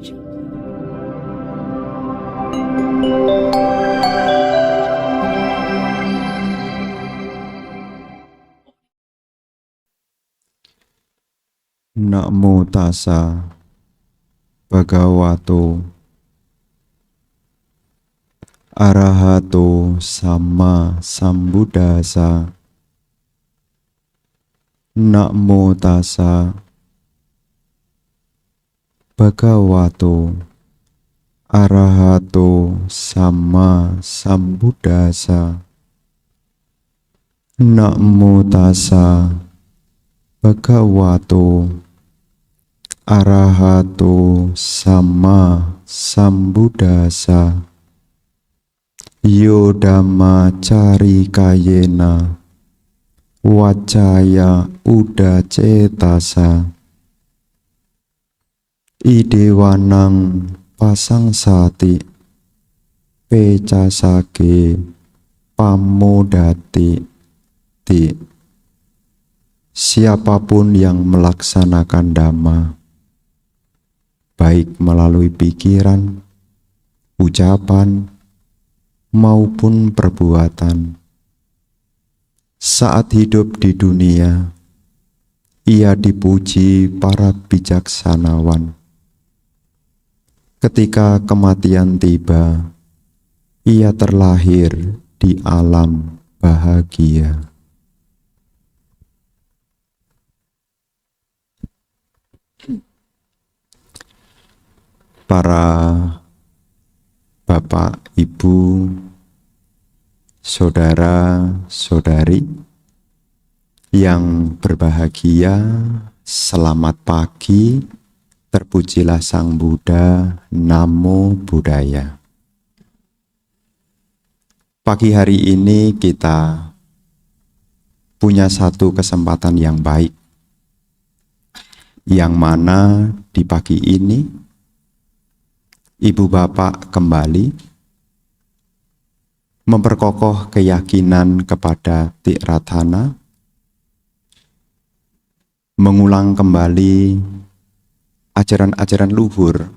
Namo tassa bhagavato arahato sama sambuddhassa. Namo tassa bhagavato arahato sama sambuddhassa. Namo tassa bhagavato arahato sama sambuddhassa. Yo dhamma carikayena wacaya udacetasa idewanang pasangsati pecasake pamodati ti. Siapapun yang melaksanakan dhamma, baik melalui pikiran, ucapan, maupun perbuatan, saat hidup di dunia, ia dipuji para bijaksanawan. Ketika kematian tiba, ia terlahir di alam bahagia. Para bapak, ibu, saudara-saudari yang berbahagia, selamat pagi, terpujilah Sang Buddha, Namo Buddhaya. Pagi hari ini kita punya satu kesempatan yang baik, yang mana di pagi ini Ibu Bapak kembali memperkokoh keyakinan kepada Tiratthana, mengulang kembali ajaran-ajaran luhur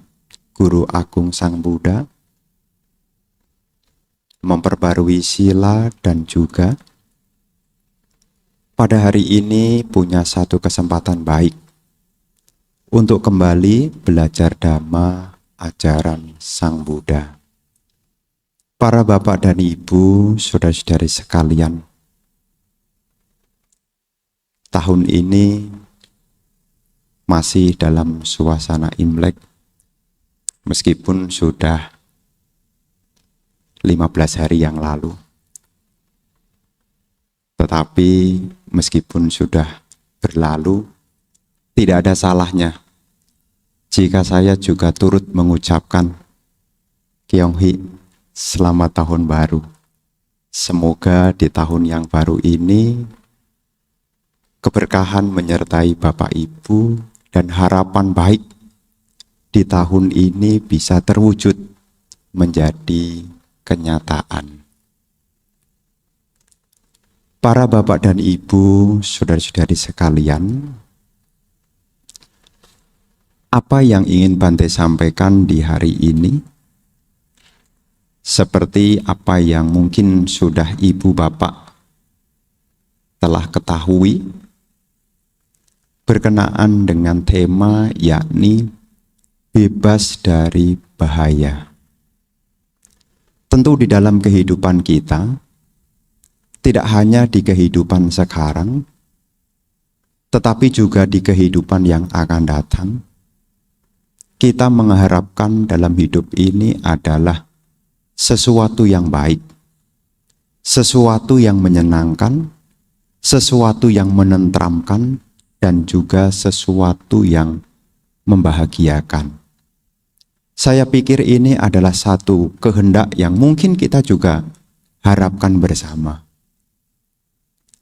Guru Agung Sang Buddha, memperbarui sila, dan juga pada hari ini punya satu kesempatan baik untuk kembali belajar Dhamma ajaran Sang Buddha. Para bapak dan ibu, saudara-saudari sekalian, tahun ini masih dalam suasana Imlek, meskipun sudah 15 hari yang lalu. Tetapi meskipun sudah berlalu, tidak ada salahnya jika saya juga turut mengucapkan Kyonghee, selamat tahun baru. Semoga di tahun yang baru ini keberkahan menyertai Bapak Ibu dan harapan baik di tahun ini bisa terwujud menjadi kenyataan. Para bapak dan ibu, saudara-saudari sekalian, apa yang ingin Bante sampaikan di hari ini? Seperti apa yang mungkin sudah ibu bapak telah ketahui, berkenaan dengan tema yakni bebas dari bahaya. Tentu di dalam kehidupan kita, tidak hanya di kehidupan sekarang, tetapi juga di kehidupan yang akan datang, kita mengharapkan dalam hidup ini adalah sesuatu yang baik, sesuatu yang menyenangkan, sesuatu yang menenteramkan, dan juga sesuatu yang membahagiakan. Saya pikir ini adalah satu kehendak yang mungkin kita juga harapkan bersama.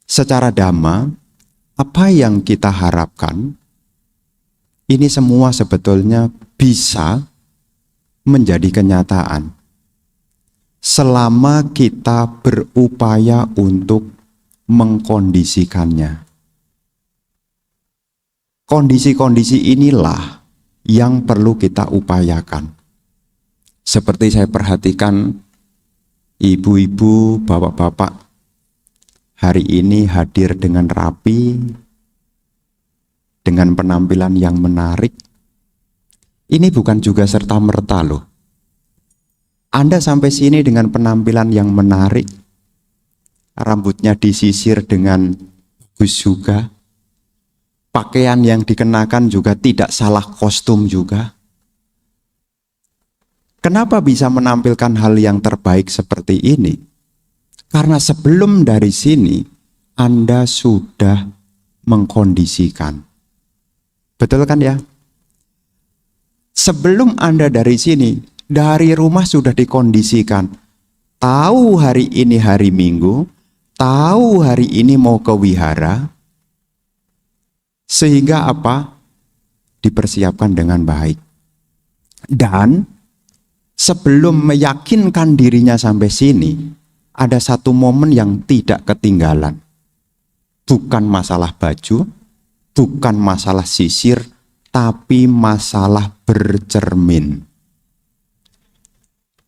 Secara Dhamma, apa yang kita harapkan, ini semua sebetulnya bisa menjadi kenyataan selama kita berupaya untuk mengkondisikannya. Kondisi-kondisi inilah yang perlu kita upayakan. Seperti saya perhatikan ibu-ibu, bapak-bapak hari ini hadir dengan rapi, dengan penampilan yang menarik. Ini bukan juga serta-merta loh. Anda sampai sini dengan penampilan yang menarik, rambutnya disisir dengan bagus juga, pakaian yang dikenakan juga tidak salah kostum juga. Kenapa bisa menampilkan hal yang terbaik seperti ini? Karena sebelum dari sini, Anda sudah mengkondisikan. Betul kan ya? Sebelum Anda dari sini, dari rumah sudah dikondisikan. Tahu hari ini hari Minggu, tahu hari ini mau ke wihara, sehingga apa? Dipersiapkan dengan baik. Dan sebelum meyakinkan dirinya sampai sini, ada satu momen yang tidak ketinggalan. Bukan masalah baju, bukan masalah sisir, tapi masalah bercermin.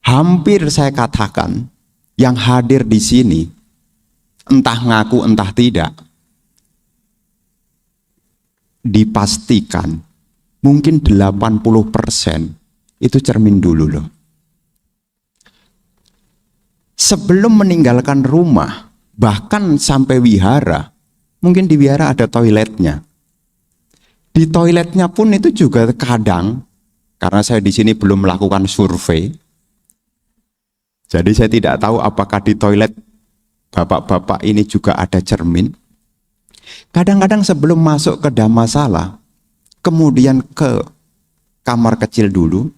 Hampir saya katakan, yang hadir di sini, entah ngaku entah tidak, dipastikan mungkin 80% itu cermin dulu loh. Sebelum meninggalkan rumah, bahkan sampai wihara, mungkin di wihara ada toiletnya. Di toiletnya pun itu juga kadang, karena saya di sini belum melakukan survei, jadi saya tidak tahu apakah di toilet bapak-bapak ini juga ada cermin. Kadang-kadang sebelum masuk ke Dhammasala, kemudian ke kamar kecil dulu,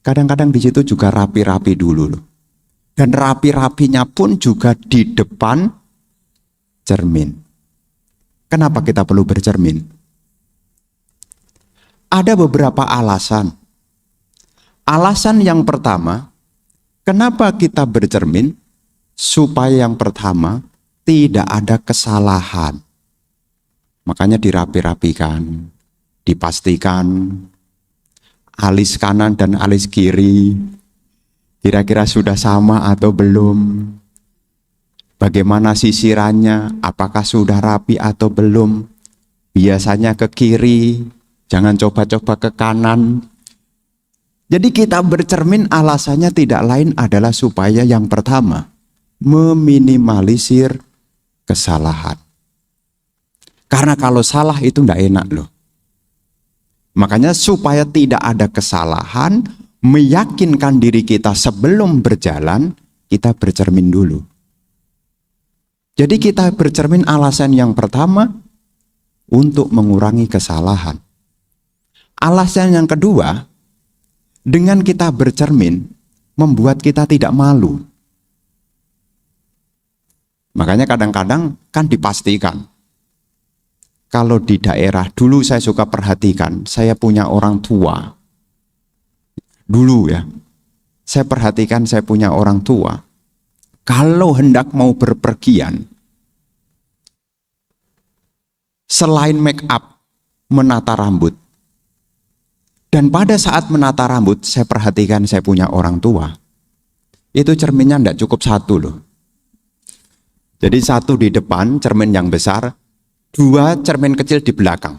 kadang-kadang di situ juga rapi-rapi dulu loh. Dan rapi-rapinya pun juga di depan cermin. Kenapa kita perlu bercermin? Ada beberapa alasan. Alasan yang pertama, kenapa kita bercermin? Supaya yang pertama, tidak ada kesalahan. Makanya dirapi-rapikan, dipastikan alis kanan dan alis kiri kira-kira sudah sama atau belum. Bagaimana sisirannya, apakah sudah rapi atau belum. Biasanya ke kiri, jangan coba-coba ke kanan. Jadi kita bercermin alasannya tidak lain adalah supaya yang pertama, meminimalisir kesalahan. Karena kalau salah itu tidak enak loh. Makanya supaya tidak ada kesalahan, meyakinkan diri kita sebelum berjalan, kita bercermin dulu. Jadi kita bercermin alasan yang pertama, untuk mengurangi kesalahan. Alasan yang kedua, dengan kita bercermin, membuat kita tidak malu. Makanya kadang-kadang kan dipastikan. Kalau di daerah, dulu saya suka perhatikan, saya punya orang tua. Dulu ya, saya perhatikan saya punya orang tua. Kalau hendak mau berpergian, selain make up, menata rambut. Dan pada saat menata rambut, saya perhatikan saya punya orang tua. Itu cerminnya tidak cukup satu loh. Jadi satu di depan, cermin yang besar, dua cermin kecil di belakang.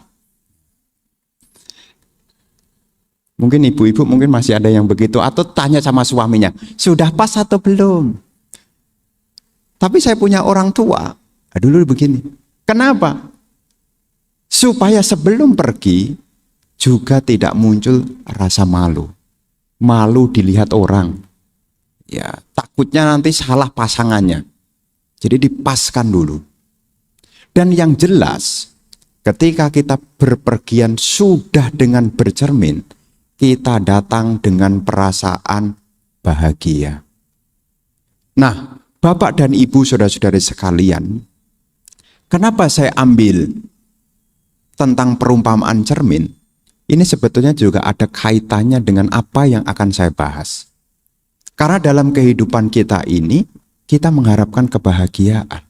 Mungkin ibu-ibu mungkin masih ada yang begitu, atau tanya sama suaminya, sudah pas atau belum? Tapi saya punya orang tua, dulu begini. Kenapa? Supaya sebelum pergi juga tidak muncul rasa malu. Malu dilihat orang. Ya, takutnya nanti salah pasangannya. Jadi dipaskan dulu. Dan yang jelas, ketika kita berpergian sudah dengan bercermin, kita datang dengan perasaan bahagia. Nah, Bapak dan Ibu, saudara-saudari sekalian, kenapa saya ambil tentang perumpamaan cermin? Ini sebetulnya juga ada kaitannya dengan apa yang akan saya bahas. Karena dalam kehidupan kita ini, kita mengharapkan kebahagiaan.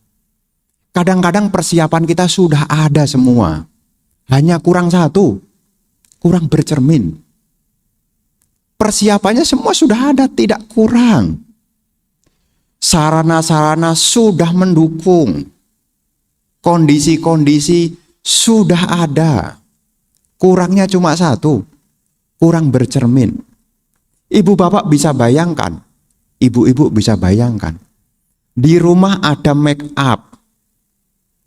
Kadang-kadang persiapan kita sudah ada semua, hanya kurang satu. kurang bercermin. Persiapannya semua sudah ada, tidak kurang. Sarana-sarana sudah mendukung. Kondisi-kondisi sudah ada. Kurangnya cuma satu, kurang bercermin. Ibu bapak bisa bayangkan, ibu-ibu bisa bayangkan. Di rumah ada make up.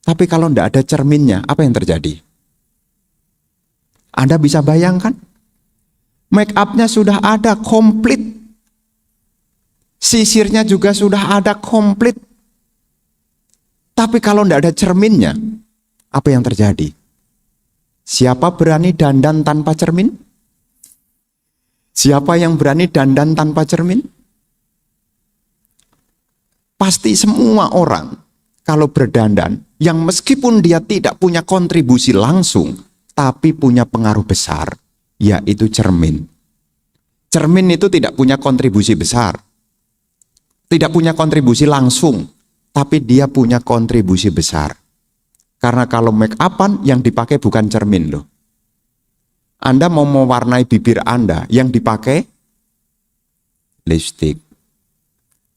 Tapi kalau tidak ada cerminnya, apa yang terjadi? Anda bisa bayangkan? Make up-nya sudah ada komplit. Sisirnya juga sudah ada komplit. Tapi kalau tidak ada cerminnya, apa yang terjadi? Siapa berani dandan tanpa cermin? Siapa yang berani dandan tanpa cermin? Pasti semua orang kalau berdandan, yang meskipun dia tidak punya kontribusi langsung, tapi punya pengaruh besar, yaitu cermin. Cermin itu tidak punya kontribusi besar, tidak punya kontribusi langsung, tapi dia punya kontribusi besar. Karena kalau make upan yang dipakai bukan cermin loh. Anda mau mewarnai bibir Anda, yang dipakai lipstick.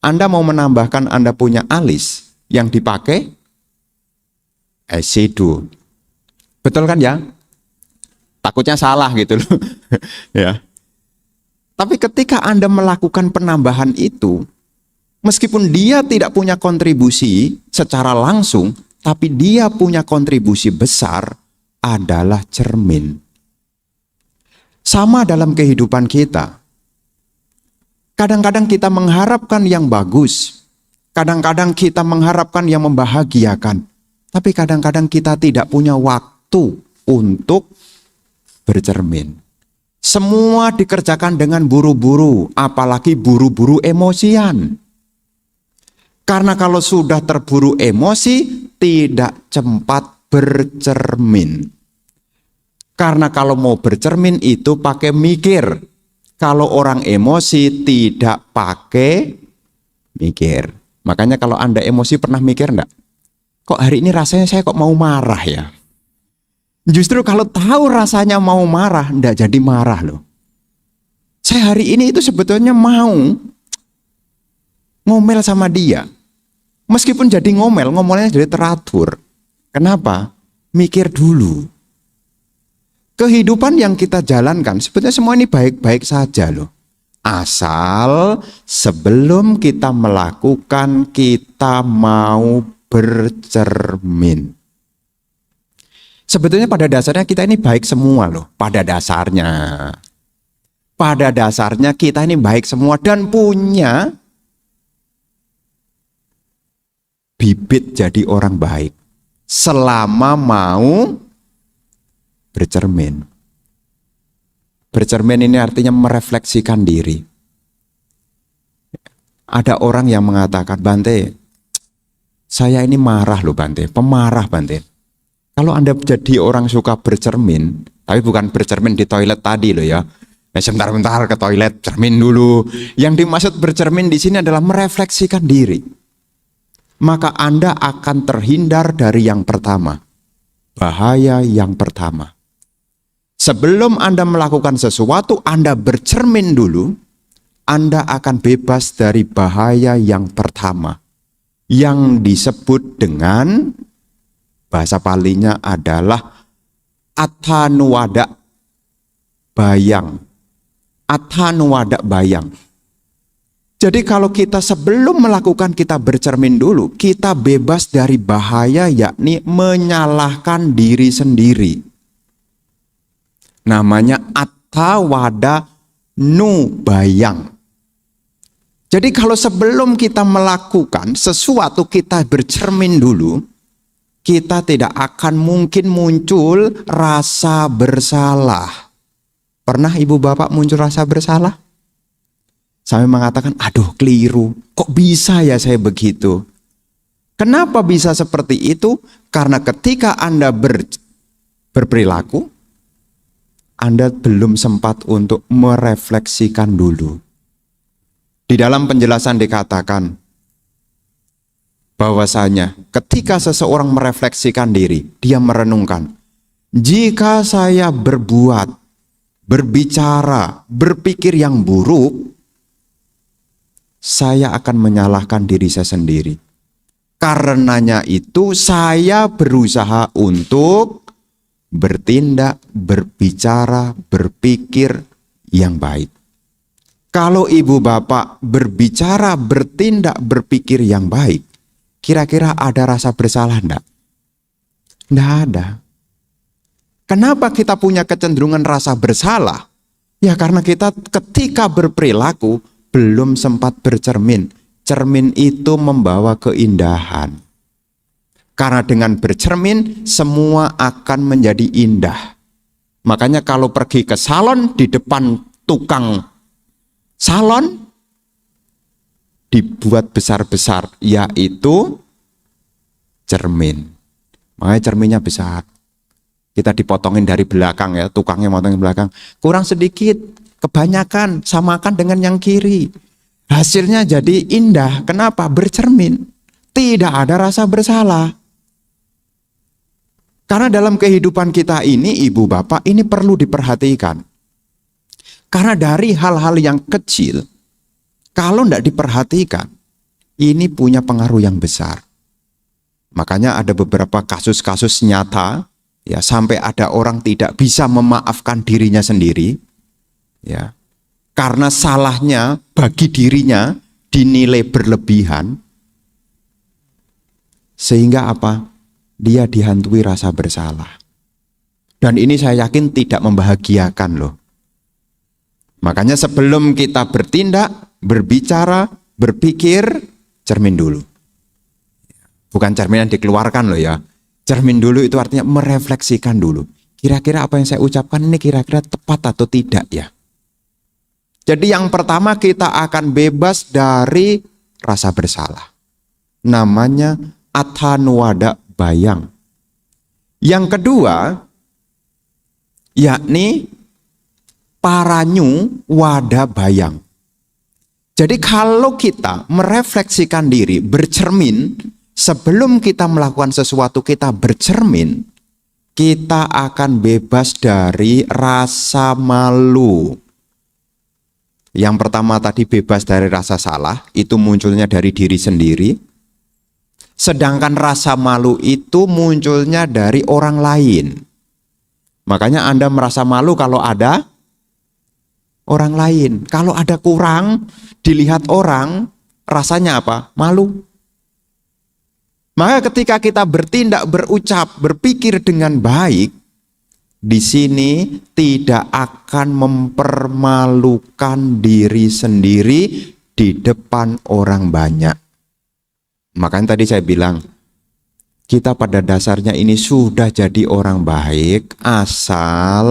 Anda mau menambahkan Anda punya alis, yang dipakai eyeshadow. Betul kan ya? Takutnya salah gitu loh. Ya. Tapi ketika Anda melakukan penambahan itu, meskipun dia tidak punya kontribusi secara langsung, tapi dia punya kontribusi besar adalah cermin. Sama dalam kehidupan kita. Kadang-kadang kita mengharapkan yang bagus. Kadang-kadang kita mengharapkan yang membahagiakan. Tapi kadang-kadang kita tidak punya waktu untuk bercermin. Semua dikerjakan dengan buru-buru, apalagi buru-buru emosian. Karena kalau sudah terburu emosi, tidak sempat bercermin. Karena kalau mau bercermin itu pakai mikir. Kalau orang emosi tidak pakai mikir. Makanya kalau Anda emosi pernah mikir enggak? Kok hari ini rasanya saya kok mau marah ya? Justru kalau tahu rasanya mau marah, enggak jadi marah loh. Saya hari ini itu sebetulnya mau ngomel sama dia. Meskipun jadi ngomelnya jadi teratur. Kenapa? Mikir dulu. Kehidupan yang kita jalankan, sebetulnya semua ini baik-baik saja loh. Asal sebelum kita melakukan, kita mau bercermin. Sebetulnya pada dasarnya kita ini baik semua loh. Pada dasarnya. Pada dasarnya kita ini baik semua dan punya bibit jadi orang baik. Selama mau bercermin. Bercermin ini artinya merefleksikan diri. Ada orang yang mengatakan, Bante, saya ini marah loh Bante, pemarah Bante. Kalau Anda jadi orang suka bercermin, tapi bukan bercermin di toilet tadi loh ya. Sebentar-bentar ke toilet, cermin dulu. Yang dimaksud bercermin di sini adalah merefleksikan diri. Maka Anda akan terhindar dari yang pertama. Bahaya yang pertama. Sebelum Anda melakukan sesuatu, Anda bercermin dulu, Anda akan bebas dari bahaya yang pertama. Yang disebut dengan, bahasa Palinya adalah atanuwada bayang. Atanuwada bayang. Jadi kalau kita sebelum melakukan kita bercermin dulu, kita bebas dari bahaya yakni menyalahkan diri sendiri. Namanya attawada nubayang. Jadi kalau sebelum kita melakukan sesuatu kita bercermin dulu, kita tidak akan mungkin muncul rasa bersalah. Pernah ibu bapak muncul rasa bersalah? Sampai mengatakan, aduh keliru, kok bisa ya saya begitu? Kenapa bisa seperti itu? Karena ketika Anda berperilaku, Anda belum sempat untuk merefleksikan dulu. Di dalam penjelasan dikatakan bahwasanya ketika seseorang merefleksikan diri, dia merenungkan, jika saya berbuat berbicara, berpikir yang buruk, saya akan menyalahkan diri saya sendiri. Karenanya itu saya berusaha untuk bertindak, berbicara, berpikir yang baik. Kalau ibu bapak berbicara, bertindak, berpikir yang baik, kira-kira ada rasa bersalah enggak? Enggak ada. Kenapa kita punya kecenderungan rasa bersalah? Ya karena kita ketika berperilaku belum sempat bercermin. Cermin itu membawa keindahan. Karena dengan bercermin semua akan menjadi indah. Makanya kalau pergi ke salon, di depan tukang salon dibuat besar-besar, yaitu cermin. Makanya cerminnya besar. Kita dipotongin dari belakang ya, tukangnya motongin belakang. Kurang sedikit, kebanyakan, samakan dengan yang kiri. Hasilnya jadi indah. Kenapa? Bercermin. Tidak ada rasa bersalah. Karena dalam kehidupan kita ini, ibu bapak, ini perlu diperhatikan. Karena dari hal-hal yang kecil, kalau tidak diperhatikan, ini punya pengaruh yang besar. Makanya ada beberapa kasus-kasus nyata, ya sampai ada orang tidak bisa memaafkan dirinya sendiri, ya karena salahnya bagi dirinya dinilai berlebihan, sehingga apa? Dia dihantui rasa bersalah. Dan ini saya yakin tidak membahagiakan loh. Makanya sebelum kita bertindak, berbicara, berpikir, cermin dulu. Bukan cermin yang dikeluarkan loh ya. Cermin dulu itu artinya merefleksikan dulu. Kira-kira apa yang saya ucapkan ini kira-kira tepat atau tidak ya. Jadi yang pertama kita akan bebas dari rasa bersalah. Namanya athanuwada bayang. Yang kedua, yakni paranyu wada bayang. Jadi kalau kita merefleksikan diri, bercermin, sebelum kita melakukan sesuatu kita bercermin, kita akan bebas dari rasa malu. Yang pertama tadi bebas dari rasa salah, itu munculnya dari diri sendiri. Sedangkan rasa malu itu munculnya dari orang lain. Makanya Anda merasa malu kalau ada orang lain. Kalau ada kurang, dilihat orang, rasanya apa? Malu. Maka ketika kita bertindak, berucap, berpikir dengan baik, di sini tidak akan mempermalukan diri sendiri di depan orang banyak. Makanya tadi saya bilang, kita pada dasarnya ini sudah jadi orang baik, asal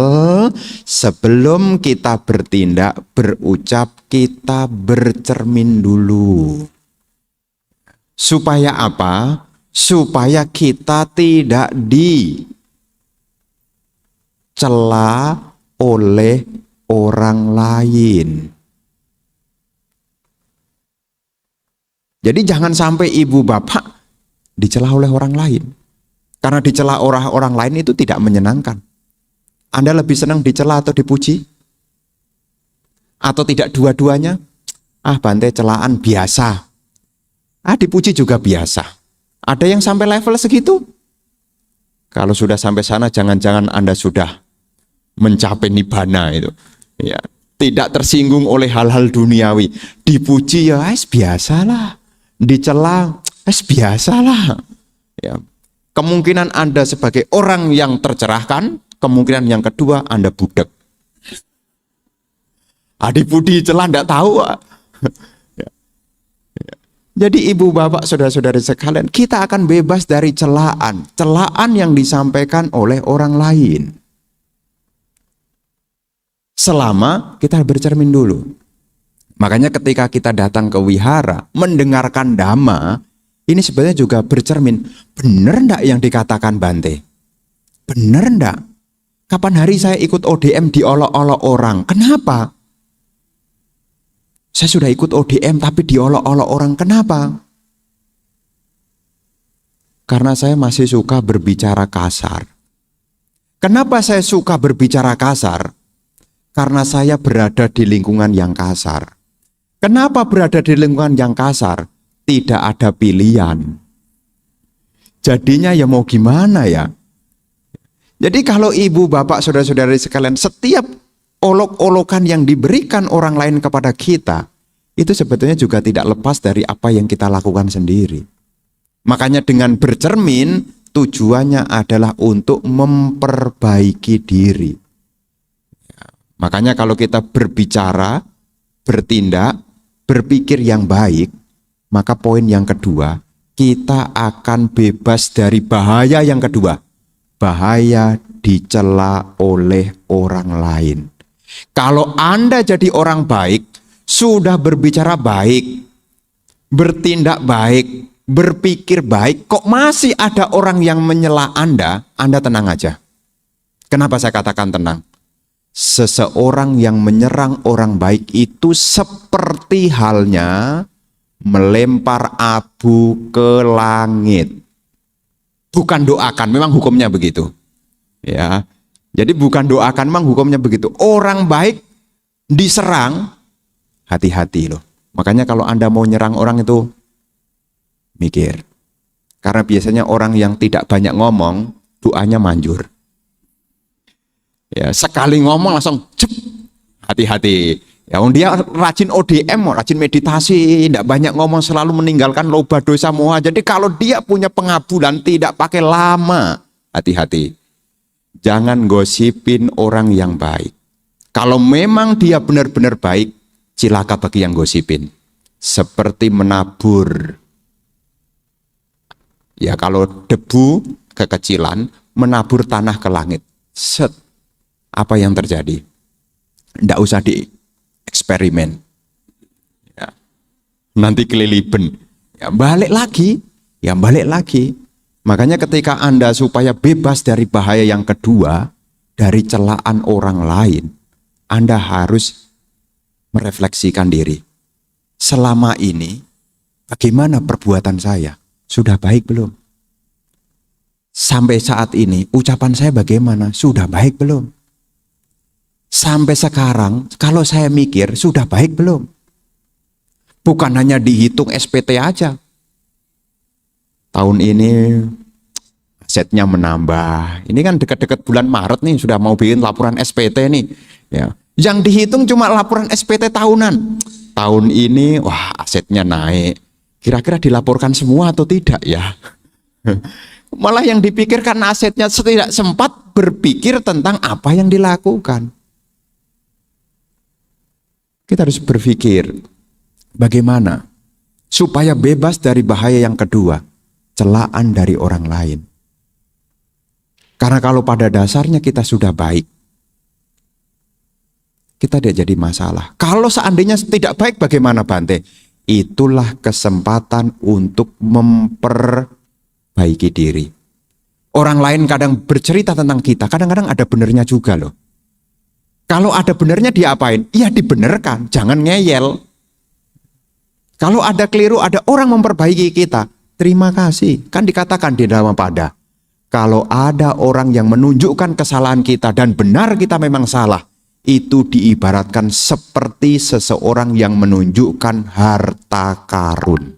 sebelum kita bertindak, berucap, kita bercermin dulu. Supaya apa? Supaya kita tidak dicela oleh orang lain. Jadi jangan sampai ibu bapak dicela oleh orang lain. Karena dicela orang lain itu tidak menyenangkan. Anda lebih senang dicela atau dipuji? Atau tidak dua-duanya? Bante celaan biasa. Dipuji juga biasa. Ada yang sampai level segitu? Kalau sudah sampai sana, jangan-jangan Anda sudah mencapai nibbana itu. Ya, tidak tersinggung oleh hal-hal duniawi. Dipuji ya biasalah. Dicela biasalah. Ya. Kemungkinan Anda sebagai orang yang tercerahkan, kemungkinan yang kedua Anda budek. Dipuji celah enggak tahu. Ya. Ya. Jadi ibu bapak saudara-saudari sekalian, kita akan bebas dari celaan yang disampaikan oleh orang lain. Selama kita bercermin dulu. Makanya ketika kita datang ke wihara, mendengarkan dhamma, ini sebenarnya juga bercermin. Benar enggak yang dikatakan Bante? Benar enggak? Kapan hari saya ikut ODM diolok-olok orang? Kenapa? Saya sudah ikut ODM tapi diolok-olok orang. Kenapa? Karena saya masih suka berbicara kasar. Kenapa saya suka berbicara kasar? Karena saya berada di lingkungan yang kasar. Kenapa berada di lingkungan yang kasar? Tidak ada pilihan. Jadinya ya mau gimana ya? Jadi kalau ibu, bapak, saudara-saudari sekalian, setiap olok-olokan yang diberikan orang lain kepada kita, itu sebetulnya juga tidak lepas dari apa yang kita lakukan sendiri. Makanya dengan bercermin, tujuannya adalah untuk memperbaiki diri. Makanya kalau kita berbicara, bertindak, berpikir yang baik, maka poin yang kedua, kita akan bebas dari bahaya yang kedua. Bahaya dicela oleh orang lain. Kalau Anda jadi orang baik, sudah berbicara baik, bertindak baik, berpikir baik, kok masih ada orang yang menyela Anda tenang aja. Kenapa saya katakan tenang? Seseorang yang menyerang orang baik itu seperti halnya melempar abu ke langit. Bukan doakan, memang hukumnya begitu. Ya. Jadi bukan doakan, memang hukumnya begitu. Orang baik diserang, hati-hati loh. Makanya kalau Anda mau nyerang orang itu mikir. Karena biasanya orang yang tidak banyak ngomong, doanya manjur. Ya, sekali ngomong langsung cep, hati-hati. Ya, dia rajin ODM, rajin meditasi, tidak banyak ngomong, selalu meninggalkan loba dosa moha. Jadi kalau dia punya pengabulan tidak pakai lama, hati-hati. Jangan gosipin orang yang baik. Kalau memang dia benar-benar baik, cilaka bagi yang gosipin. Seperti menabur. Ya kalau debu kekecilan, menabur tanah ke langit. Set. Apa yang terjadi? Tidak usah eksperimen, ya. Nanti keliliben, ya balik lagi. Makanya ketika Anda supaya bebas dari bahaya yang kedua, dari celaan orang lain, Anda harus merefleksikan diri. Selama ini, bagaimana perbuatan saya? Sudah baik belum? Sampai saat ini, ucapan saya bagaimana? Sudah baik belum? Sampai sekarang, kalau saya mikir, sudah baik belum? Bukan hanya dihitung SPT aja. Tahun ini asetnya menambah. Ini kan dekat-dekat bulan Maret nih, sudah mau bikin laporan SPT nih. Ya. Yang dihitung cuma laporan SPT tahunan. Tahun ini, wah asetnya naik. Kira-kira dilaporkan semua atau tidak ya? Malah yang dipikirkan asetnya tidak sempat berpikir tentang apa yang dilakukan. Kita harus berpikir bagaimana supaya bebas dari bahaya yang kedua, celaan dari orang lain. Karena kalau pada dasarnya kita sudah baik, kita tidak jadi masalah. Kalau seandainya tidak baik, bagaimana Bante? Itulah kesempatan untuk memperbaiki diri. Orang lain kadang bercerita tentang kita, kadang-kadang ada benernya juga loh. Kalau ada benernya diapain? Ya dibenerkan, jangan ngeyel. Kalau ada keliru, ada orang memperbaiki kita, terima kasih. Kan dikatakan di dalam pada, kalau ada orang yang menunjukkan kesalahan kita dan benar kita memang salah, itu diibaratkan seperti seseorang yang menunjukkan harta karun.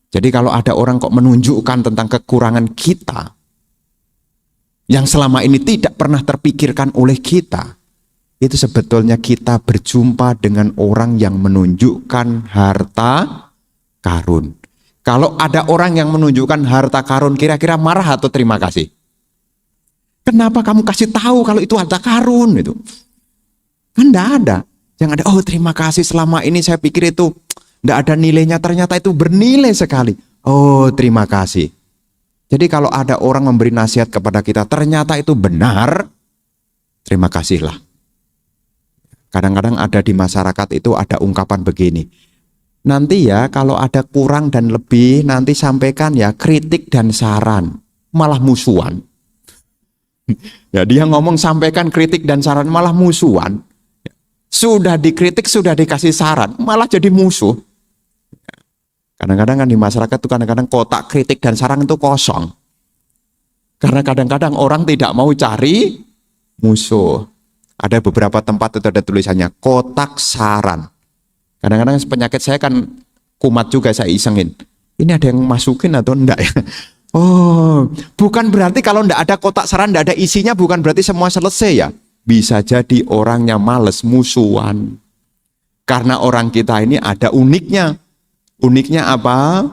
Jadi kalau ada orang kok menunjukkan tentang kekurangan kita, yang selama ini tidak pernah terpikirkan oleh kita, itu sebetulnya kita berjumpa dengan orang yang menunjukkan harta karun. Kalau ada orang yang menunjukkan harta karun, kira-kira marah atau terima kasih? Kenapa kamu kasih tahu kalau itu harta karun? Itu kan tidak ada. Yang ada, oh terima kasih, selama ini saya pikir itu tidak ada nilainya, ternyata itu bernilai sekali. Oh terima kasih. Jadi kalau ada orang memberi nasihat kepada kita, ternyata itu benar, terima kasihlah. Kadang-kadang ada di masyarakat itu ada ungkapan begini, nanti ya kalau ada kurang dan lebih, nanti sampaikan ya kritik dan saran, malah musuhan. Ya dia ngomong sampaikan kritik dan saran, malah musuhan. Sudah dikritik, sudah dikasih saran, malah jadi musuh. Kadang-kadang kan di masyarakat itu kadang-kadang kotak kritik dan saran itu kosong. Karena kadang-kadang orang tidak mau cari musuh. Ada beberapa tempat itu ada tulisannya kotak saran. Kadang-kadang penyakit saya kan kumat juga, saya isengin. Ini ada yang masukin atau enggak ya? Oh, bukan berarti kalau enggak ada kotak saran, enggak ada isinya, bukan berarti semua selesai ya. Bisa jadi orangnya males musuhan. Karena orang kita ini ada uniknya. Uniknya apa?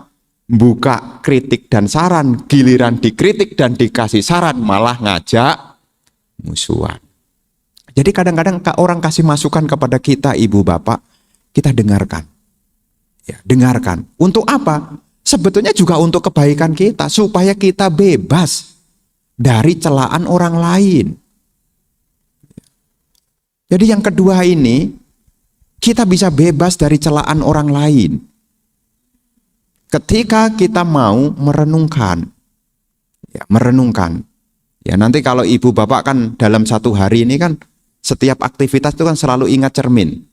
Buka kritik dan saran, giliran dikritik dan dikasih saran malah ngajak musuhan. Jadi kadang-kadang orang kasih masukan kepada kita, ibu bapak, kita dengarkan. Ya, dengarkan. Untuk apa? Sebetulnya juga untuk kebaikan kita, supaya kita bebas dari celaan orang lain. Jadi yang kedua ini, kita bisa bebas dari celaan orang lain. Ketika kita mau merenungkan. Ya, merenungkan. Ya, nanti kalau ibu bapak kan dalam satu hari ini kan, setiap aktivitas itu kan selalu ingat cermin.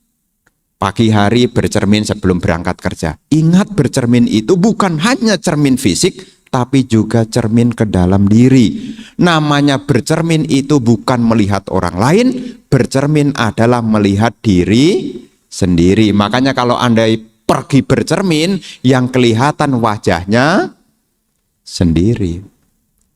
Pagi hari bercermin sebelum berangkat kerja. Ingat bercermin itu bukan hanya cermin fisik, tapi juga cermin ke dalam diri. Namanya bercermin itu bukan melihat orang lain, bercermin adalah melihat diri sendiri. Makanya kalau Anda pergi bercermin, yang kelihatan wajahnya sendiri.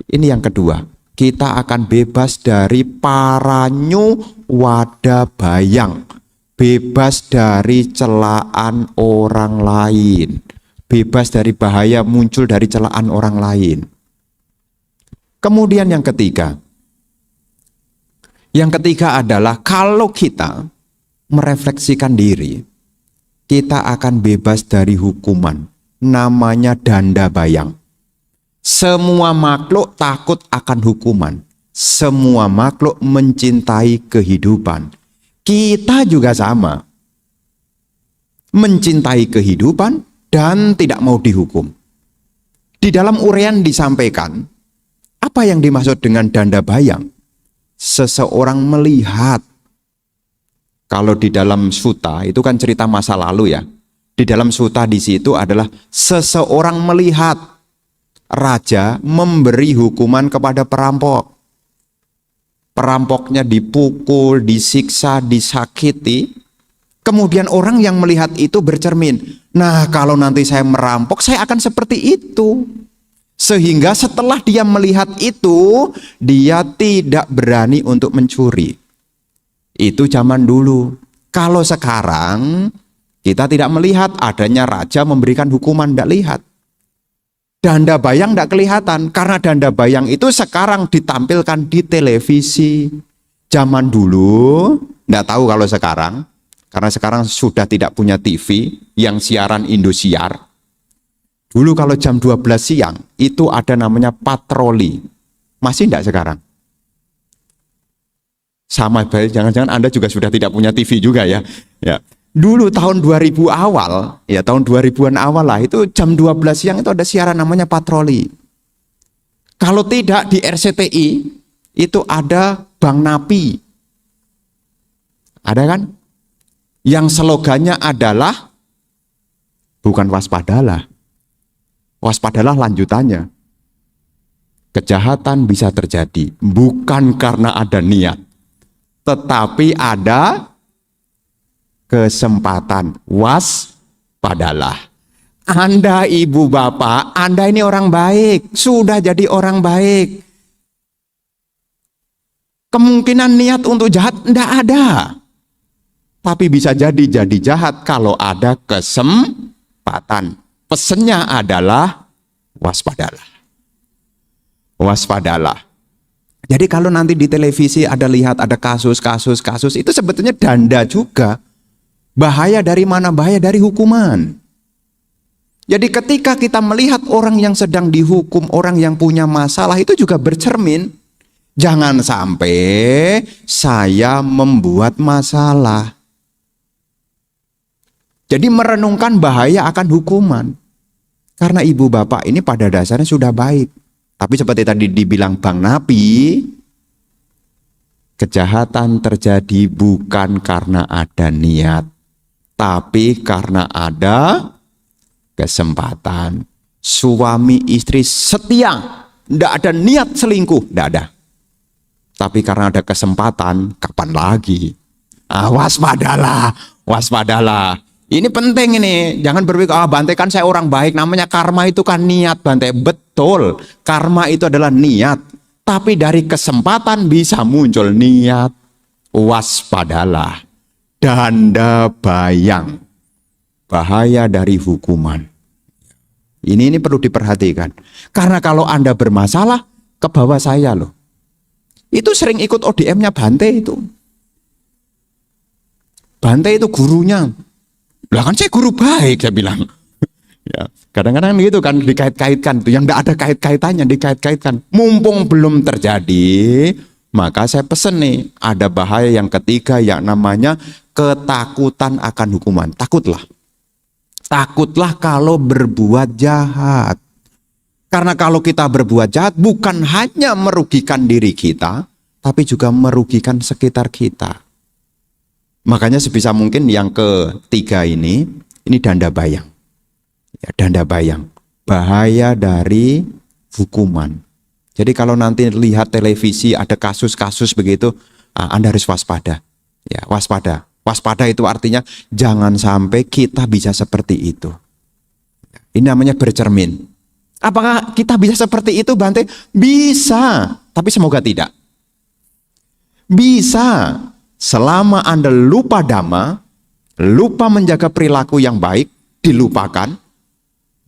Ini yang kedua. Kita akan bebas dari paranyu wada bayang. Bebas dari celaan orang lain. Bebas dari bahaya muncul dari celaan orang lain. Kemudian yang ketiga. Yang ketiga adalah kalau kita merefleksikan diri, kita akan bebas dari hukuman. Namanya danda bayang. Semua makhluk takut akan hukuman. Semua makhluk mencintai kehidupan. Kita juga sama. Mencintai kehidupan dan tidak mau dihukum. Di dalam uraian disampaikan, apa yang dimaksud dengan danda bayang? Seseorang melihat. Kalau di dalam suta, itu kan cerita masa lalu ya. Di dalam suta di situ adalah seseorang melihat raja memberi hukuman kepada perampok. Perampoknya dipukul, disiksa, disakiti. Kemudian orang yang melihat itu bercermin. Nah, kalau nanti saya merampok, saya akan seperti itu. Sehingga setelah dia melihat itu, dia tidak berani untuk mencuri. Itu zaman dulu. Kalau sekarang, kita tidak melihat adanya raja memberikan hukuman, tidak lihat. Danda bayang tidak kelihatan, karena danda bayang itu sekarang ditampilkan di televisi. Zaman dulu, tidak tahu kalau sekarang, karena sekarang sudah tidak punya TV yang siaran Indosiar. Dulu kalau jam 12 siang, itu ada namanya patroli. Masih tidak sekarang? Sama, jangan-jangan Anda juga sudah tidak punya TV juga ya. Ya. Dulu tahun 2000 awal, ya tahun 2000-an awal lah, itu jam 12 siang itu ada siaran namanya patroli. Kalau tidak di RCTI, itu ada Bang Napi. Ada kan? Yang slogannya adalah, bukan waspadalah. Waspadalah lanjutannya. Kejahatan bisa terjadi, bukan karena ada niat, tetapi ada kesempatan. Waspadalah. Anda ibu bapak, Anda ini orang baik, sudah jadi orang baik. Kemungkinan niat untuk jahat tidak ada. Tapi bisa jadi jahat kalau ada kesempatan. Pesannya adalah waspadalah. Waspadalah. Jadi kalau nanti di televisi ada lihat ada kasus, itu sebetulnya danda juga. Bahaya dari mana? Bahaya dari hukuman. Jadi ketika kita melihat orang yang sedang dihukum, orang yang punya masalah, itu juga bercermin. Jangan sampai saya membuat masalah. Jadi merenungkan bahaya akan hukuman. Karena ibu bapak ini pada dasarnya sudah baik. Tapi seperti tadi dibilang Bang Napi, kejahatan terjadi bukan karena ada niat, tapi karena ada kesempatan. Suami istri setia, tidak ada niat selingkuh, tidak ada. Tapi karena ada kesempatan, kapan lagi? Waspadalah, waspadalah. Ini penting ini. Jangan berpikir, Bante kan saya orang baik. Namanya karma itu kan niat, Bante. Betul, karma itu adalah niat. Tapi dari kesempatan bisa muncul niat. Waspadalah. Danda bayang. Bahaya dari hukuman. Ini perlu diperhatikan. Karena kalau Anda bermasalah, ke bawah saya loh. Itu sering ikut ODM-nya Bante itu. Bante itu gurunya. Lah kan saya guru baik, saya bilang. Ya, kadang-kadang gitu kan dikait-kaitkan tuh, yang enggak ada kait-kaitannya dikait-kaitkan. Mumpung belum terjadi, maka saya pesen nih, ada bahaya yang ketiga yang namanya ketakutan akan hukuman. Takutlah. Takutlah kalau berbuat jahat. Karena kalau kita berbuat jahat bukan hanya merugikan diri kita, tapi juga merugikan sekitar kita. Makanya sebisa mungkin yang ketiga ini danda bayang. Ya, danda bayang. Bahaya dari hukuman. Jadi kalau nanti lihat televisi ada kasus-kasus begitu, Anda harus waspada. Ya, waspada. Waspada itu artinya jangan sampai kita bisa seperti itu. Ini namanya bercermin. Apakah kita bisa seperti itu, Bante? Bisa, tapi semoga tidak. Bisa, selama Anda lupa dhamma, lupa menjaga perilaku yang baik, dilupakan,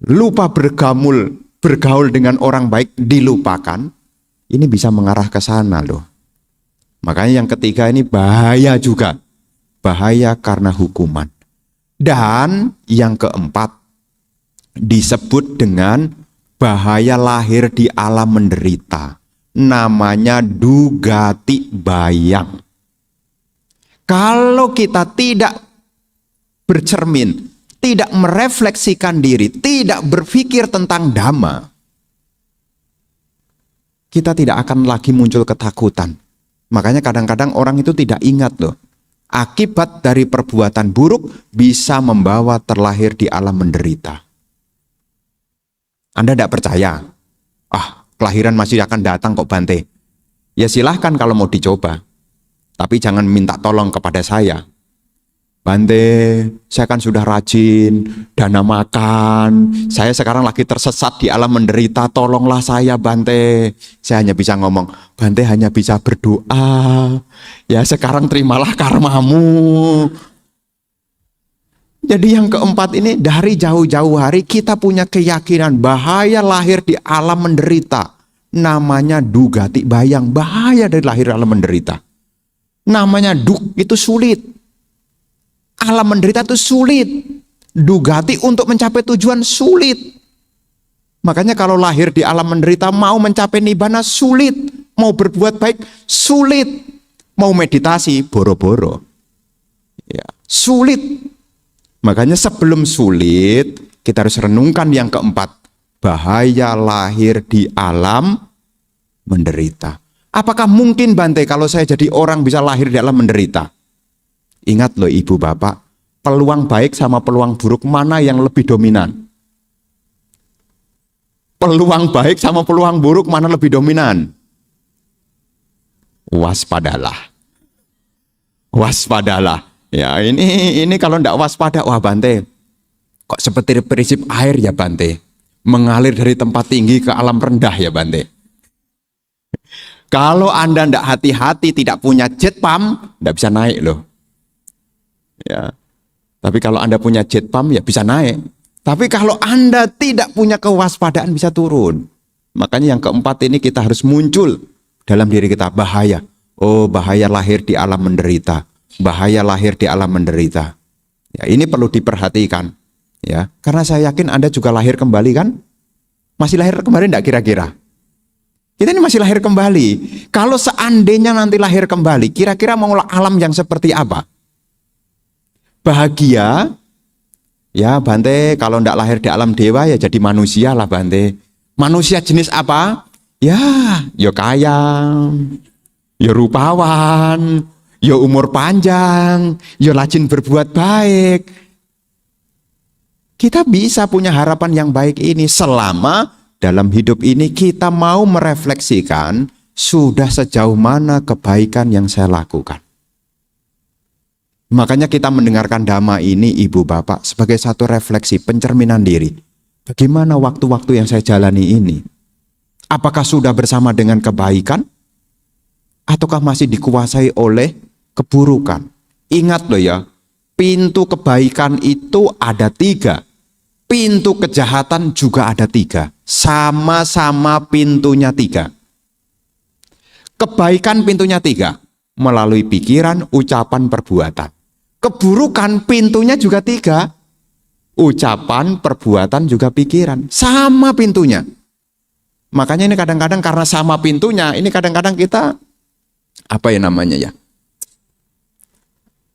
lupa bergaul dengan orang baik, dilupakan, ini bisa mengarah ke sana loh. Makanya yang ketiga ini bahaya juga. Bahaya karena hukuman. Dan yang keempat, disebut dengan bahaya lahir di alam menderita. Namanya dugati bayang. Kalau kita tidak bercermin, tidak merefleksikan diri, tidak berpikir tentang dhamma, kita tidak akan lagi muncul ketakutan. Makanya kadang-kadang orang itu tidak ingat loh. Akibat dari perbuatan buruk bisa membawa terlahir di alam menderita. Anda tidak percaya? Kelahiran masih akan datang kok Bante. Ya silahkan kalau mau dicoba. Tapi jangan minta tolong kepada saya. Bante, saya kan sudah rajin, dana makan. Saya sekarang lagi tersesat di alam menderita, tolonglah saya Bante. Saya hanya bisa ngomong, Bante hanya bisa berdoa. Ya sekarang terimalah karmamu. Jadi yang keempat ini dari jauh-jauh hari kita punya keyakinan bahaya lahir di alam menderita. Namanya dugati bayang, bahaya dari lahir alam menderita. Namanya duk itu sulit. Alam menderita itu sulit. Dugati untuk mencapai tujuan sulit. Makanya kalau lahir di alam menderita mau mencapai nibbana sulit. Mau berbuat baik sulit. Mau meditasi boro-boro. Ya, sulit. Makanya sebelum sulit, kita harus renungkan yang keempat. Bahaya lahir di alam menderita. Apakah mungkin Bante kalau saya jadi orang bisa lahir di alam menderita? Ingat loh ibu bapak, peluang baik sama peluang buruk mana yang lebih dominan? Peluang baik sama peluang buruk mana lebih dominan? Waspadalah. Waspadalah. Ya ini kalau tidak waspada, wah Bante, kok seperti prinsip air ya Bante, mengalir dari tempat tinggi ke alam rendah ya Bante. Kalau Anda tidak hati-hati, tidak punya jet pump, tidak bisa naik loh. Ya, tapi kalau Anda punya jet pump ya bisa naik. Tapi kalau Anda tidak punya kewaspadaan bisa turun. Makanya yang keempat ini kita harus muncul dalam diri kita, bahaya. Oh bahaya lahir di alam menderita. Bahaya lahir di alam menderita. Ya, ini perlu diperhatikan. Ya, karena saya yakin Anda juga lahir kembali kan? Masih lahir kembali enggak kira-kira? Kita ini masih lahir kembali. Kalau seandainya nanti lahir kembali, kira-kira mau alam yang seperti apa? Bahagia? Ya Bante, kalau enggak lahir di alam dewa ya jadi manusia lah Bante. Manusia jenis apa? Ya kaya, ya rupawan, ya umur panjang, ya rajin berbuat baik. Kita bisa punya harapan yang baik ini selama dalam hidup ini kita mau merefleksikan sudah sejauh mana kebaikan yang saya lakukan. Makanya kita mendengarkan dhamma ini, Ibu Bapak, sebagai satu refleksi pencerminan diri. Bagaimana waktu-waktu yang saya jalani ini? Apakah sudah bersama dengan kebaikan? Ataukah masih dikuasai oleh keburukan? Ingat loh ya, pintu kebaikan itu ada 3. Pintu kejahatan juga ada 3. Sama-sama pintunya 3. Kebaikan pintunya 3. Melalui pikiran, ucapan, perbuatan. Keburukan pintunya juga 3. Ucapan, perbuatan, juga pikiran. Sama pintunya. Makanya ini kadang-kadang karena sama pintunya, ini kadang-kadang kita, apa ya namanya ya,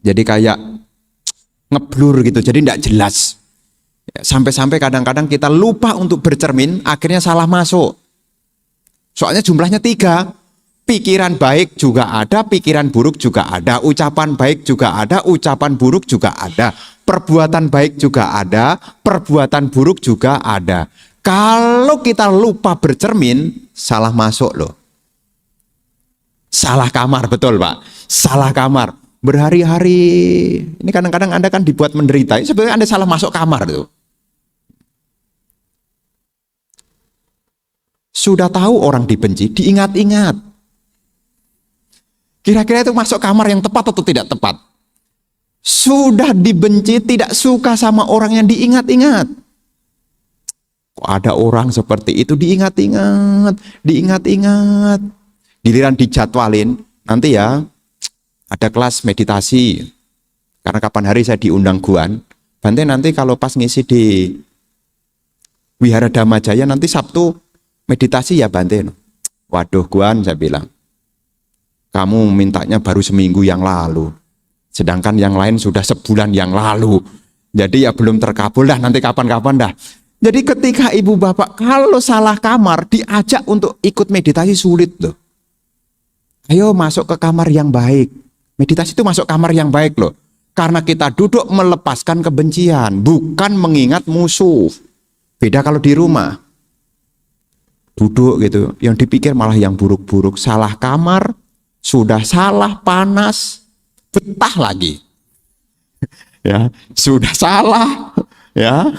jadi kayak ngeblur gitu, jadi tidak jelas. Sampai-sampai kadang-kadang kita lupa untuk bercermin, akhirnya salah masuk. Soalnya jumlahnya 3. Pikiran baik juga ada, pikiran buruk juga ada. Ucapan baik juga ada, ucapan buruk juga ada. Perbuatan baik juga ada, perbuatan buruk juga ada. Kalau kita lupa bercermin, salah masuk loh. Salah kamar, betul Pak. Salah kamar. Berhari-hari, ini kadang-kadang Anda kan dibuat menderita. Sebenarnya Anda salah masuk kamar tuh. Sudah tahu orang dibenci, diingat-ingat. Kira-kira itu masuk kamar yang tepat atau tidak tepat? Sudah dibenci, tidak suka sama orang yang diingat-ingat. Kok ada orang seperti itu, diingat-ingat, diingat-ingat. Giliran dijadwalin, nanti ya ada kelas meditasi. Karena kapan hari saya diundang Guan, Bante nanti kalau pas ngisi di Wihara Dhamma Jaya, nanti Sabtu meditasi ya Bante. Waduh Guan, saya bilang, kamu mintanya baru seminggu yang lalu, sedangkan yang lain sudah sebulan yang lalu. Jadi ya belum terkabul dah, nanti kapan-kapan dah. Jadi ketika Ibu Bapak kalau salah kamar, diajak untuk ikut meditasi sulit loh. Ayo masuk ke kamar yang baik. Meditasi itu masuk kamar yang baik loh. Karena kita duduk melepaskan kebencian, bukan mengingat musuh. Beda kalau di rumah. Duduk gitu, yang dipikir malah yang buruk-buruk. Salah kamar, sudah salah, panas, betah lagi. Ya, sudah salah, ya,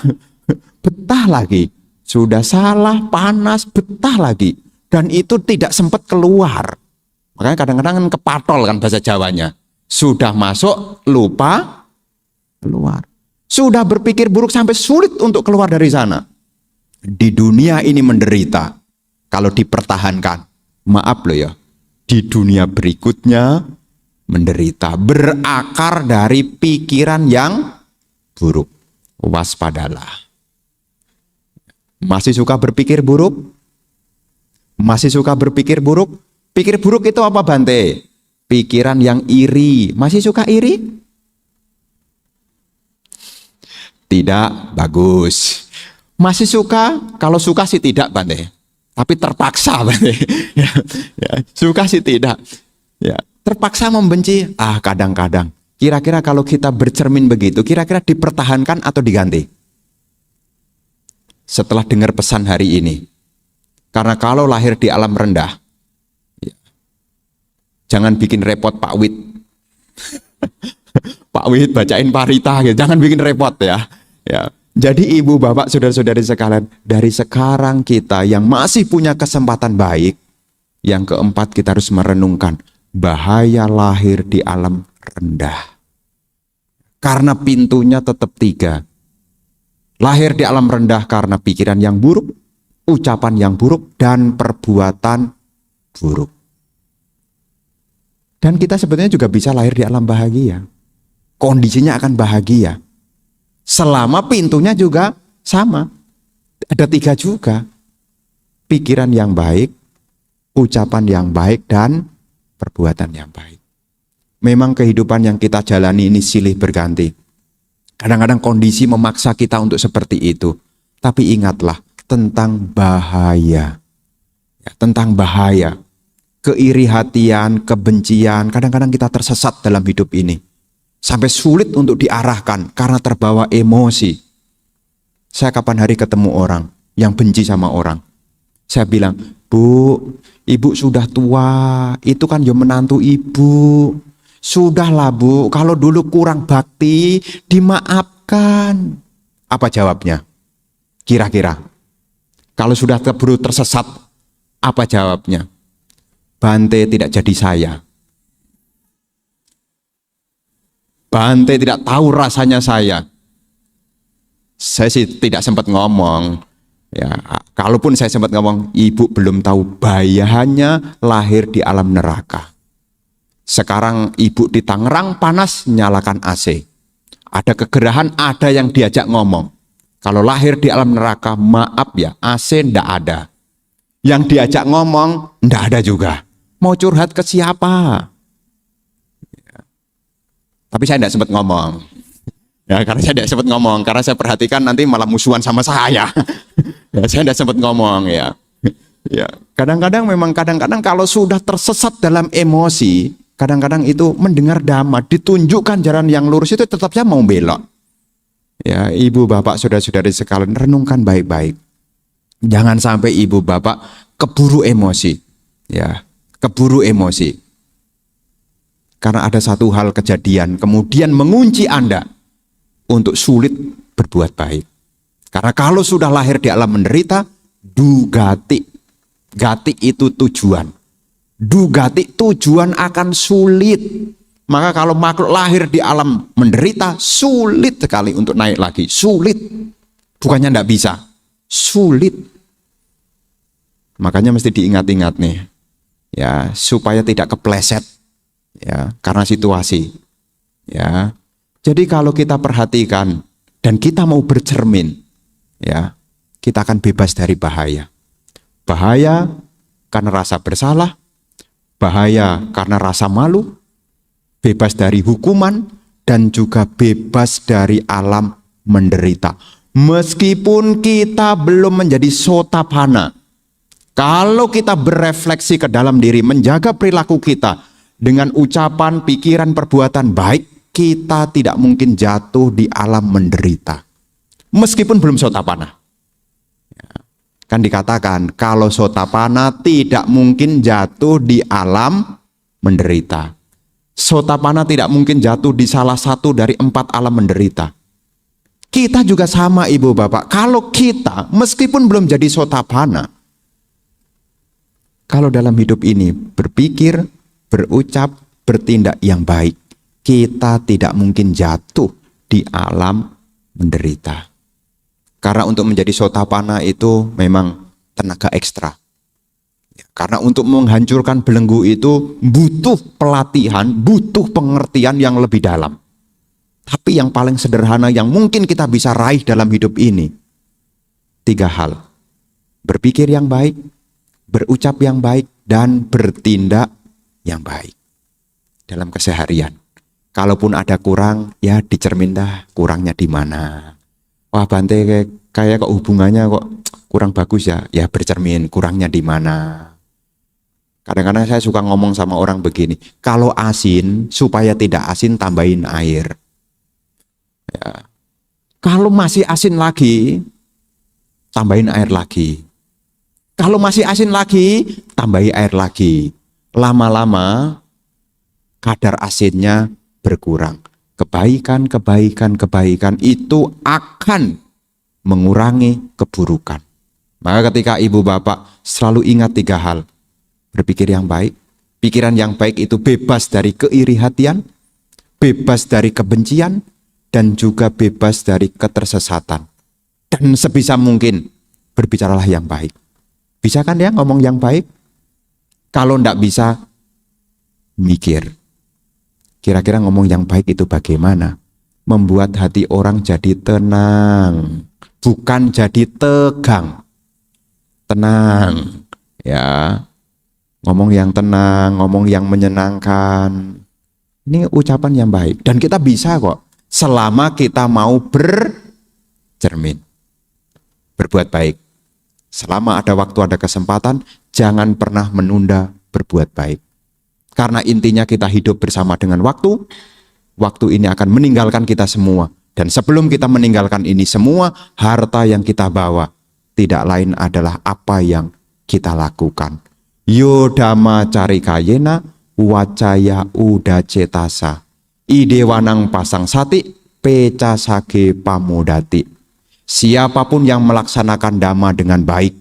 betah lagi. Sudah salah, panas, betah lagi. Dan itu tidak sempat keluar. Makanya kadang-kadang kan kepatol kan bahasa Jawanya. Sudah masuk, lupa, keluar. Sudah berpikir buruk sampai sulit untuk keluar dari sana. Di dunia ini menderita. Kalau dipertahankan, maaf loh ya, di dunia berikutnya menderita. Berakar dari pikiran yang buruk. Waspadalah. Masih suka berpikir buruk? Masih suka berpikir buruk? Pikir buruk itu apa Bante? Pikiran yang iri. Masih suka iri? Tidak, bagus. Masih suka? Kalau suka sih tidak Bante. Tapi terpaksa Bante. Ya, suka sih tidak. Ya, terpaksa membenci? Kadang-kadang. Kira-kira kalau kita bercermin begitu, kira-kira dipertahankan atau diganti? Setelah dengar pesan hari ini. Karena kalau lahir di alam rendah, ya, jangan bikin repot Pak Wid. Pak Wid bacain parita gitu. Jangan bikin repot ya. Ya. Jadi Ibu Bapak Saudara-saudari sekalian, dari sekarang kita yang masih punya kesempatan baik, yang keempat kita harus merenungkan bahaya lahir di alam rendah. Karena pintunya tetap 3. Lahir di alam rendah karena pikiran yang buruk, ucapan yang buruk, dan perbuatan buruk. Dan kita sebetulnya juga bisa lahir di alam bahagia. Kondisinya akan bahagia. Selama pintunya juga sama. Ada 3 juga. Pikiran yang baik, ucapan yang baik, dan perbuatan yang baik. Memang kehidupan yang kita jalani ini silih berganti. Kadang-kadang kondisi memaksa kita untuk seperti itu. Tapi ingatlah tentang bahaya. Ya, tentang bahaya. Keiri hatian, kebencian, kadang-kadang kita tersesat dalam hidup ini. Sampai sulit untuk diarahkan karena terbawa emosi. Saya kapan hari ketemu orang yang benci sama orang. Saya bilang, Bu, ibu sudah tua, itu kan ya menantu ibu. Sudahlah Bu, kalau dulu kurang bakti, dimaafkan. Apa jawabnya? Kira-kira, kalau sudah keburu tersesat, apa jawabnya? Bante tidak jadi saya. Bante tidak tahu rasanya saya. Saya sih tidak sempat ngomong. Ya, kalaupun saya sempat ngomong, ibu belum tahu bahayanya lahir di alam neraka. Sekarang ibu di Tangerang panas, nyalakan AC. Ada kegerahan, ada yang diajak ngomong. Kalau lahir di alam neraka, maaf ya, AC ndak ada. Yang diajak ngomong, ndak ada juga. Mau curhat ke siapa? Ya. Tapi saya ndak sempat ngomong. Ya, karena saya tidak sempat ngomong, karena saya perhatikan nanti malah musuhan sama saya. Ya, saya tidak sempat ngomong ya. Ya, kadang-kadang kalau sudah tersesat dalam emosi, kadang-kadang itu mendengar dhamma, ditunjukkan jalan yang lurus itu tetap saya mau belok. Ya, ibu bapak saudara-saudari sekalian, renungkan baik-baik. Jangan sampai ibu bapak keburu emosi. Ya, keburu emosi. Karena ada satu hal kejadian kemudian mengunci Anda untuk sulit berbuat baik. Karena kalau sudah lahir di alam menderita, dugati. Gati itu tujuan. Dugati tujuan akan sulit. Maka kalau makhluk lahir di alam menderita, sulit sekali untuk naik lagi. Sulit. Bukannya tidak bisa. Sulit. Makanya mesti diingat-ingat nih. Ya, supaya tidak kepleset. Ya, karena situasi. Ya. Jadi kalau kita perhatikan dan kita mau bercermin, ya, kita akan bebas dari bahaya. Bahaya karena rasa bersalah, bahaya karena rasa malu, bebas dari hukuman, dan juga bebas dari alam menderita. Meskipun kita belum menjadi sotapanna, kalau kita berefleksi ke dalam diri, menjaga perilaku kita dengan ucapan, pikiran, perbuatan baik, kita tidak mungkin jatuh di alam menderita. Meskipun belum sotapanna. Kan dikatakan, kalau sotapanna tidak mungkin jatuh di alam menderita. Sotapanna tidak mungkin jatuh di salah satu dari 4 alam menderita. Kita juga sama ibu bapak. Kalau kita meskipun belum jadi sotapanna, kalau dalam hidup ini berpikir, berucap, bertindak yang baik, kita tidak mungkin jatuh di alam menderita. Karena untuk menjadi sotapanna itu memang tenaga ekstra. Karena untuk menghancurkan belenggu itu butuh pelatihan, butuh pengertian yang lebih dalam. Tapi yang paling sederhana yang mungkin kita bisa raih dalam hidup ini, 3 hal. Berpikir yang baik, berucap yang baik, dan bertindak yang baik dalam keseharian. Kalaupun ada kurang, ya dicermin dah kurangnya di mana. Wah Bante kayak kok hubungannya kok kurang bagus ya. Ya bercermin kurangnya di mana. Kadang-kadang saya suka ngomong sama orang begini. Kalau asin, supaya tidak asin tambahin air. Ya. Kalau masih asin lagi, tambahin air lagi. Kalau masih asin lagi, tambahi air lagi. Lama-lama kadar asinnya berkurang. Kebaikan itu akan mengurangi keburukan. Maka ketika ibu bapak selalu ingat 3 hal. Berpikir yang baik. Pikiran yang baik itu bebas dari keiri hatian, bebas dari kebencian, dan juga bebas dari ketersesatan. Dan sebisa mungkin berbicaralah yang baik. Bisa kan ya ngomong yang baik? Kalau enggak bisa, mikir. Kira-kira ngomong yang baik itu bagaimana? Membuat hati orang jadi tenang, bukan jadi tegang. Tenang, ya. Ngomong yang tenang, ngomong yang menyenangkan. Ini ucapan yang baik. Dan kita bisa kok, selama kita mau bercermin. Berbuat baik. Selama ada waktu, ada kesempatan, jangan pernah menunda berbuat baik. Karena intinya kita hidup bersama dengan waktu. Waktu ini akan meninggalkan kita semua. Dan sebelum kita meninggalkan ini semua, harta yang kita bawa tidak lain adalah apa yang kita lakukan. Yodama carikayena wacaya uda cetasa. Idewanang pasang sati pecasage pamodati. Siapapun yang melaksanakan dhamma dengan baik,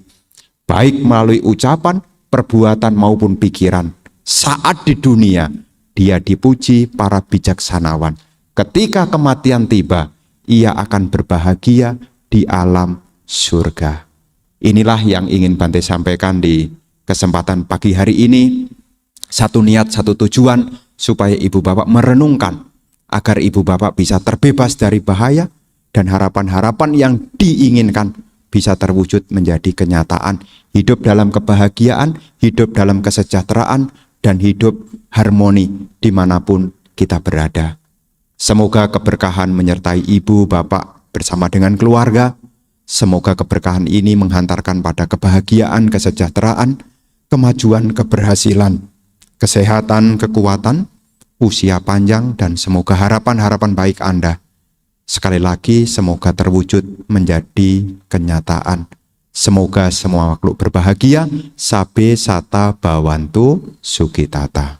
baik melalui ucapan, perbuatan maupun pikiran, saat di dunia dia dipuji para bijaksanawan. Ketika kematian tiba, ia akan berbahagia di alam surga. Inilah yang ingin Bante sampaikan di kesempatan pagi hari ini. Satu niat, satu tujuan, supaya ibu bapak merenungkan agar ibu bapak bisa terbebas dari bahaya dan harapan-harapan yang diinginkan bisa terwujud menjadi kenyataan. Hidup dalam kebahagiaan, hidup dalam kesejahteraan, dan hidup harmoni dimanapun kita berada. Semoga keberkahan menyertai ibu bapak bersama dengan keluarga. Semoga keberkahan ini menghantarkan pada kebahagiaan, kesejahteraan, kemajuan, keberhasilan, kesehatan, kekuatan, usia panjang, dan semoga harapan-harapan baik Anda sekali lagi semoga terwujud menjadi kenyataan. Semoga semua makhluk berbahagia. Sabe sata bawantu sukitata.